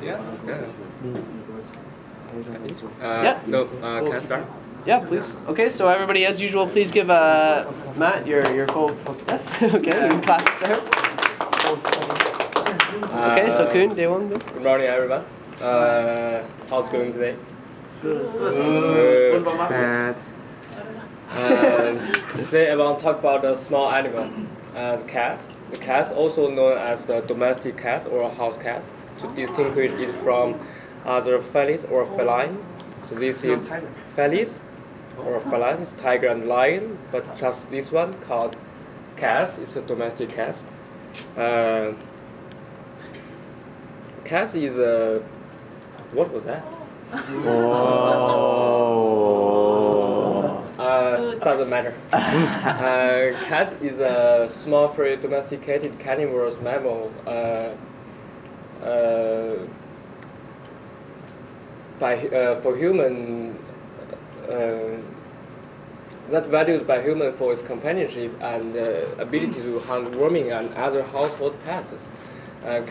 Yeah. No, can I start? Yeah, please. Okay, so everybody, as usual, please give Matt your full yes. Okay, you can clap there. Okay, so Kuhn, day one. Good morning, everyone. How's it going today? Good. What about today I want to talk about a small animal, the cat. The cat, also known as the domestic cat or house cat, to distinguish it from other felis or feline. So this is felis or feline, it's tiger and lion, but just this one called cat is a domestic cat. Cat is a what was that? Doesn't matter. Cat is a small, free, domesticated carnivorous mammal. For human, that valued by human for its companionship and ability to hunt vermin and other household pests.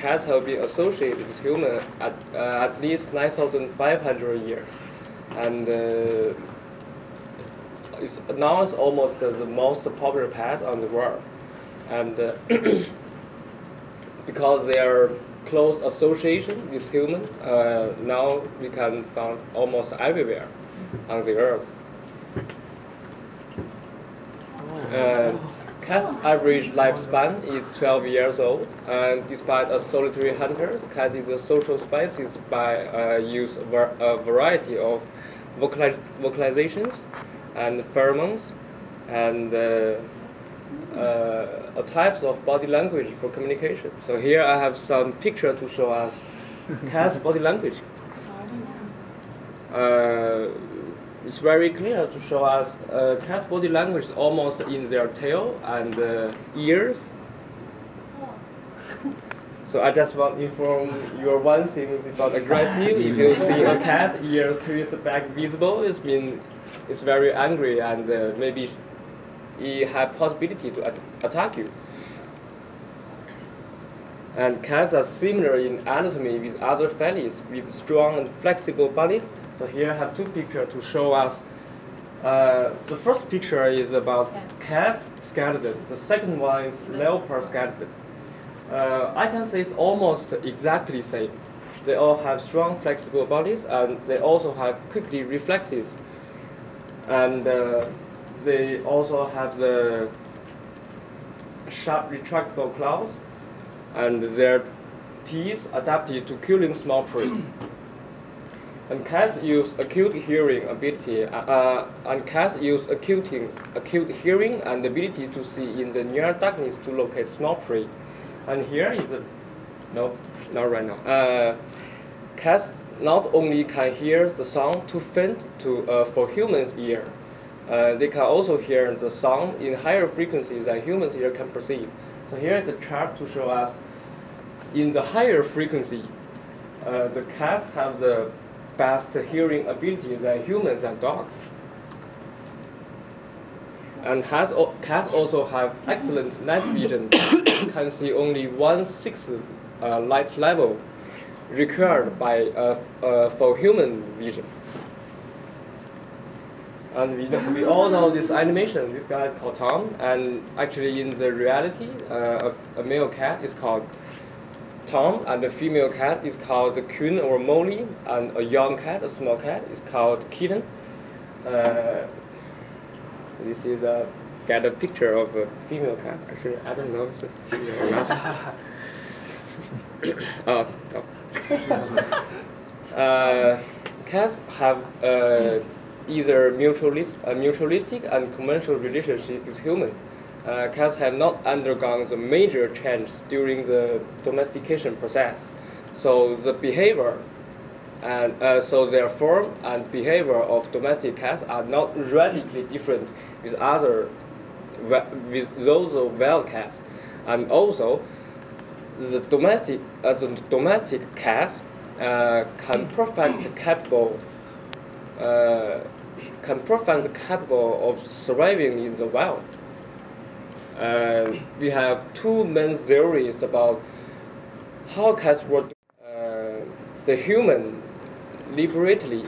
Cats have been associated with humans at least 9,500 years, and now it's almost the most popular pet on the world. And because they are close association with humans, now we can find almost everywhere on the earth. Cat's average lifespan is 12 years old, and despite a solitary hunter, cat is a social species by use a variety of vocalizations and pheromones and types of body language for communication. So here I have some picture to show us cat's body language. It's very clear to show us cat's body language is almost in their tail and ears. So I just want to inform you one thing about aggressive. If you see a cat ear twist back visible, it means it's very angry and maybe it has possibility to attack you. And cats are similar in anatomy with other felis with strong and flexible bodies. So here I have two pictures to show us. The first picture is about cat skeleton. The second one is leopard skeleton. I can say it's almost exactly the same. They all have strong, flexible bodies, and they also have quickly reflexes. And they also have the sharp retractable claws, and their teeth adapted to killing small prey. And cats use acute hearing ability, and cats use acute hearing and ability to see in the near darkness to locate small prey. And here is no, not right now. Cats not only can hear the sound too faint for humans' ear, they can also hear the sound in higher frequencies than humans' ear can perceive. So here is a chart to show us in the higher frequency, the cats have the best hearing ability than humans and dogs. And cats also have excellent night vision, can see only 1/6 light level required by for human vision. And we all know this animation. This guy is called Tom, and actually in the reality, a male cat is called Tom, and a female cat is called Kuhn or Molly, and a young cat, a small cat, is called Kitten. So this is get a picture of a female cat. Actually, I don't know if it's a female or not. Cats have either mutualistic and commercial relationship with humans. Cats have not undergone the major change during the domestication process, so the behavior and so their form and behavior of domestic cats are not radically different with those of wild cats, and also the domestic cats can perfectly capable of surviving in the wild. We have two main theories about how cats work. the human deliberately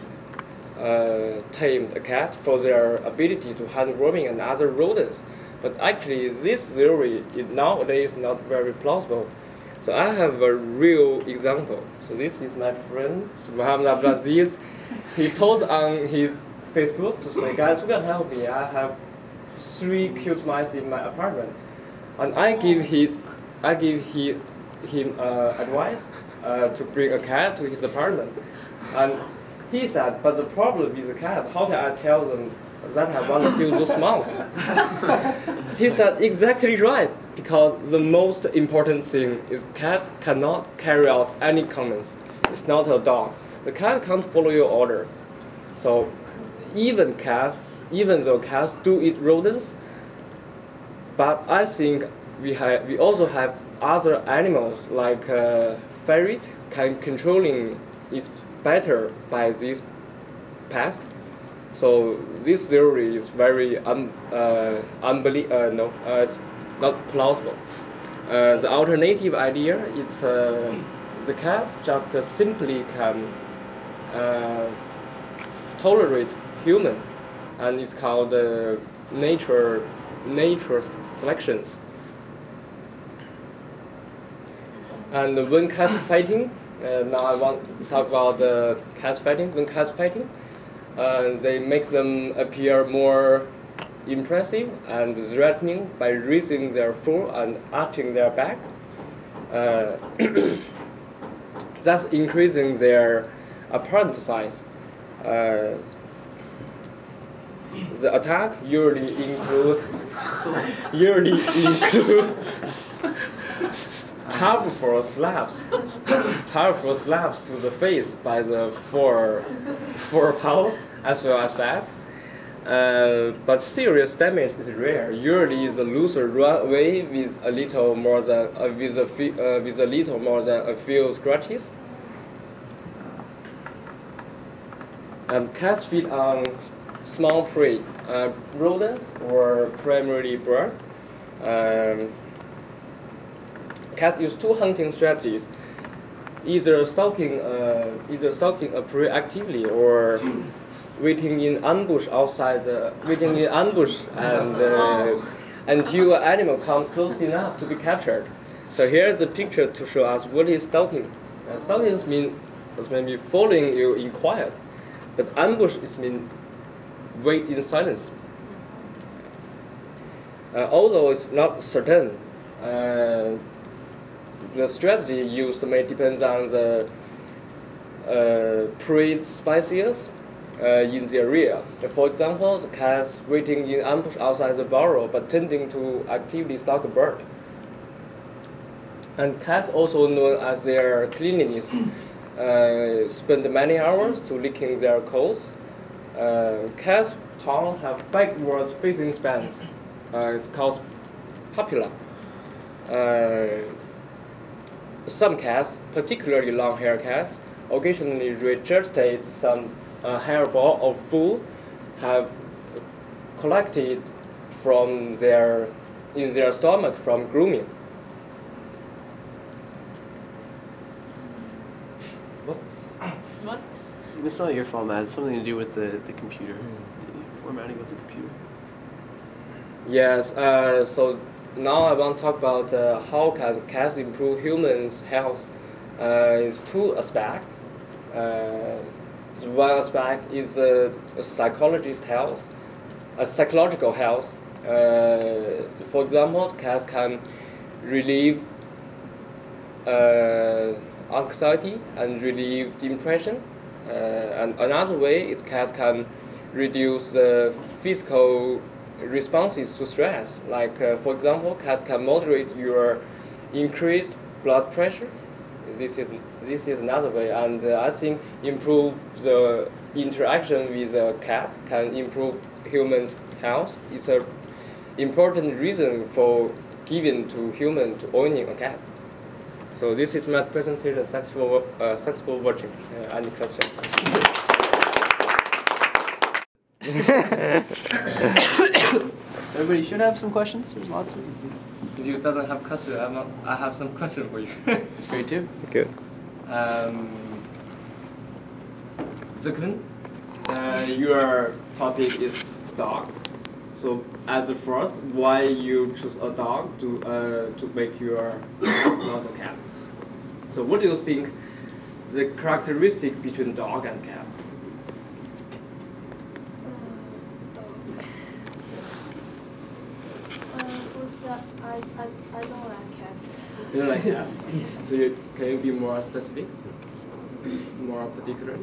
tamed a cat for their ability to hunt vermin and other rodents. But actually, this theory is nowadays not very plausible. So I have a real example. So this is my friend Muhammad Abdulaziz. He posted on his Facebook to say, guys, who can help me? I have 3 cute mice in my apartment, and I give him advice to bring a cat to his apartment. And he said, but the problem with the cat, how can I tell them that I want to kill those mouse? He said, exactly right, because the most important thing is cat cannot carry out any commands. It's not a dog. The cat can't follow your orders. So even though cats do eat rodents, but I think we also have other animals like ferret can controlling it better by this pest. So this theory is very it's not plausible. The alternative idea is the cat just simply can tolerate human, and it's called nature selections. And when cats fighting, now I want to talk about cats fighting. When cats fighting, they make them appear more impressive and threatening by raising their fur and arching their back, thus increasing their apparent size. The attack usually include powerful slaps to the face by the four paws as well as back. But serious damage is rare. Usually, the loser run away with a little more than a few scratches. Cats feed on small prey, rodents or primarily birds. Cats use 2 hunting strategies: either stalking a prey actively or waiting in ambush and until an animal comes close enough to be captured. So here is a picture to show us what is stalking. Stalking means following you in quiet, but ambush means wait in silence. Although it's not certain, the strategy used may depend on the prey species in the area. For example, the cats waiting in ambush outside the burrow but tending to actively stalk a bird. And cats, also known as their cleanliness, spend many hours to licking their coats. Cats' tongue have backwards facing spans. It's called papilla. Some cats, particularly long-haired cats, occasionally regurgitate some hairball of food have collected in their stomach from grooming. What? It's not your fault, Matt. It's something to do with the computer. The formatting of the computer. Yes. So now I want to talk about how can cats improve humans' health. It's 2 aspects. One aspect is psychological health. For example, cats can relieve anxiety and relieve depression. And another way is cat can reduce the physical responses to stress. Like, for example, cat can moderate your increased blood pressure. This is another way, and I think improve the interaction with a cat can improve humans' health. It's an important reason for giving to human to owning a cat. So this is my presentation. Thanks for watching. Any questions? Everybody should have some questions. There's lots of. If you doesn't have questions, I have some questions for you. It's great too. Good. Second, your topic is dog. So as the first, why you choose a dog to make your not a cat? So what do you think the characteristic between dog and cat? First, I don't like cats. You don't like cat? So can you be more specific, more particular?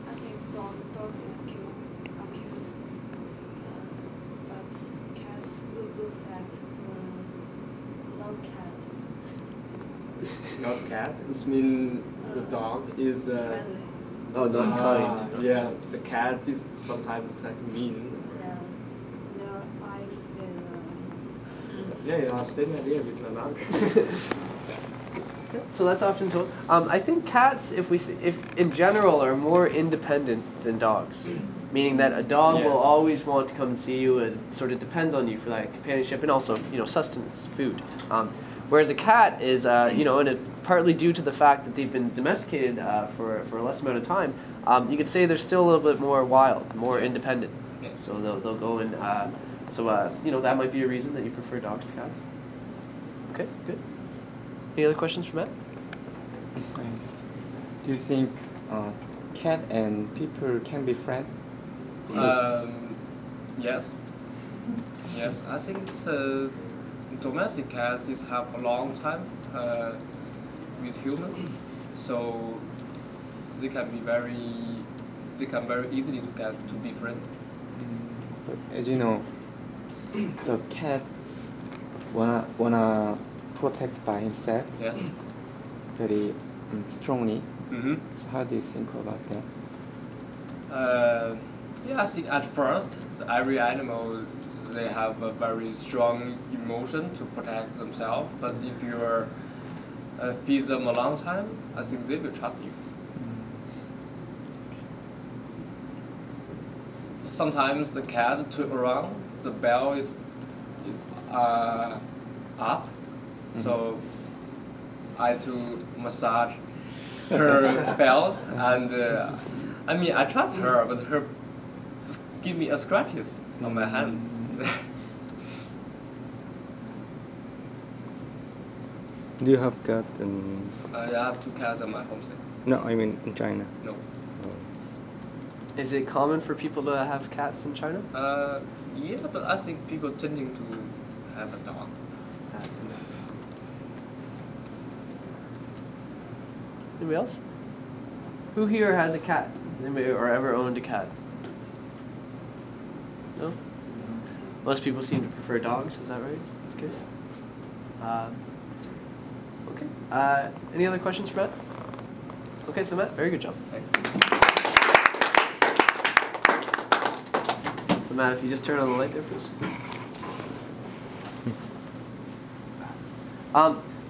I think dogs are cute, but cats look like no cat. Not cat. This means the dog is. Friendly. Oh, not kind. Yeah, the cat is sometimes like mean. Yeah, their eyes and. Yeah, you have same idea with my mom. So that's often told. I think cats, if in general, are more independent than dogs, meaning that a dog Yes. will always want to come and see you and sort of depends on you for that companionship and also sustenance, food. Whereas a cat is, and it partly due to the fact that they've been domesticated for a less amount of time, you could say they're still a little bit more wild, more independent. Yes. So they'll go and that might be a reason that you prefer dogs to cats. Okay, good. Any other questions for Matt? Do you think cat and people can be friends? Yes. Yes, I think domestic cats is have a long time with humans, so they can very easily to get to be friends. But as you know, the cat wanna protect by himself Yes. very strongly. Mm-hmm. So how do you think about that? Yeah, I think at first every animal they have a very strong emotion to protect themselves. But if you feed them a long time, I think they will trust you. Sometimes the cat turn around, the bell is up, so I had to massage her bell, and I trust her, but her give me a scratches on my hands. Do you have cat I have 2 cats at my homestead. No, I mean in China. No. Is it common for people to have cats in China? Yeah, but I think people tending to have a dog. Anybody else? Who here has a cat? Anybody or ever owned a cat? No? Most people seem to prefer dogs, is that right? That's good. Okay. Any other questions for Matt? Okay, so Matt, very good job. So Matt, if you just turn on the light there, please.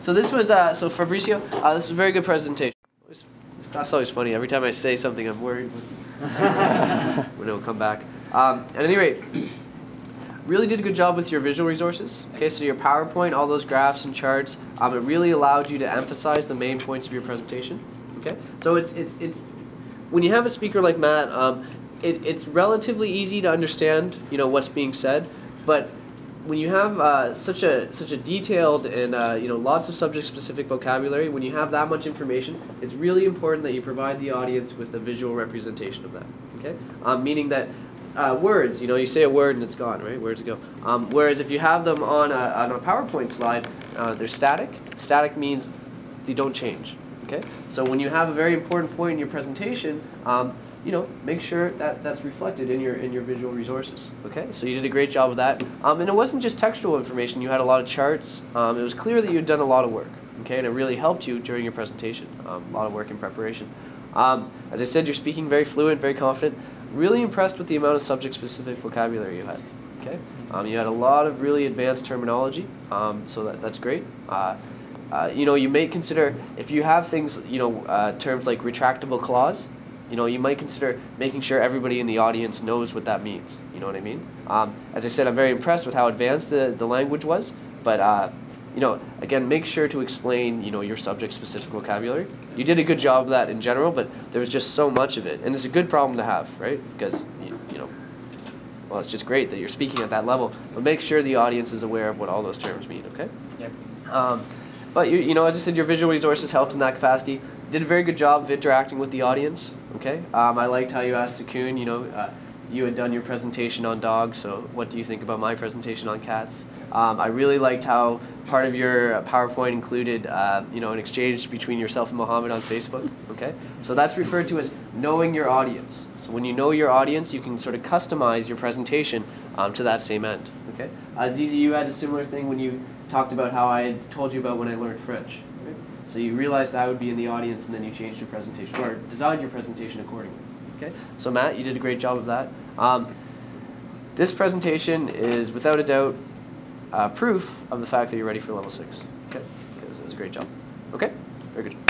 So this was, so Fabrizio, this was a very good presentation. That's always funny. Every time I say something, I'm worried when it'll come back. At any rate, really did a good job with your visual resources. Okay, so your PowerPoint, all those graphs and charts, it really allowed you to emphasize the main points of your presentation. Okay, so it's when you have a speaker like Matt, it's relatively easy to understand, what's being said, but when you have such a detailed and lots of subject-specific vocabulary, when you have that much information, it's really important that you provide the audience with a visual representation of that. Okay, meaning that words, you say a word and it's gone, right? Where'd it go? Whereas if you have them on a PowerPoint slide, they're static. Static means they don't change. Okay, so when you have a very important point in your presentation, make sure that that's reflected in your visual resources. Okay, so you did a great job with that. And it wasn't just textual information. You had a lot of charts. It was clear that you had done a lot of work. Okay, and it really helped you during your presentation. A lot of work in preparation. As I said, you're speaking very fluent, very confident. Really impressed with the amount of subject-specific vocabulary you had. Okay, you had a lot of really advanced terminology. So that's great. You may consider, if you have things, terms like retractable clause, you might consider making sure everybody in the audience knows what that means. You know what I mean? As I said, I'm very impressed with how advanced the language was, but again, make sure to explain, your subject-specific vocabulary. You did a good job of that in general, but there was just so much of it. And it's a good problem to have, right? Because, well, it's just great that you're speaking at that level, but make sure the audience is aware of what all those terms mean, okay? Yep. But, as I said, your visual resources helped in that capacity. Did a very good job of interacting with the audience, okay? I liked how you asked Sakun, you had done your presentation on dogs, so what do you think about my presentation on cats? I really liked how part of your PowerPoint included, an exchange between yourself and Mohammed on Facebook, okay? So that's referred to as knowing your audience. So when you know your audience, you can sort of customize your presentation to that same end, okay? Zizi, you had a similar thing when you talked about how I had told you about when I learned French, okay? So you realized I would be in the audience, and then you changed your presentation, or designed your presentation accordingly, okay? So Matt, you did a great job of that. This presentation is, without a doubt, proof of the fact that you're ready for level 6. Okay? It was a great job. Okay? Very good.